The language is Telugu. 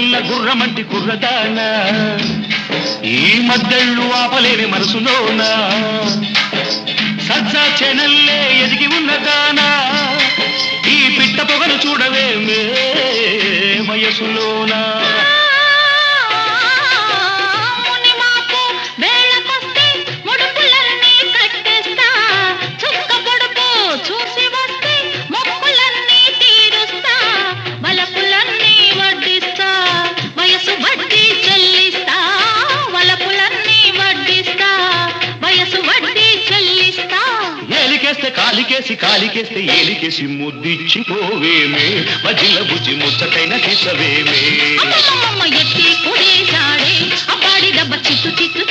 పిల్ల గుర్రమంటి కుర్రదాన ఈ మద్దళ్ళు ఆపలేని మనసులోన సజ్జా చెనల్లే ఎదిగి ఉన్నదానా ఈ పిట్ట పొగను చూడవేమే వయసులోనా కాలికేస్తే ఏలికేసి ముద్దిచ్చిపోవేమే మజిల బుజ్జి ముచ్చటైన తీసవేమే ఎత్తి కొడేశాడే అబ్బాడి దెబ్బ చిత్తు చిత్తు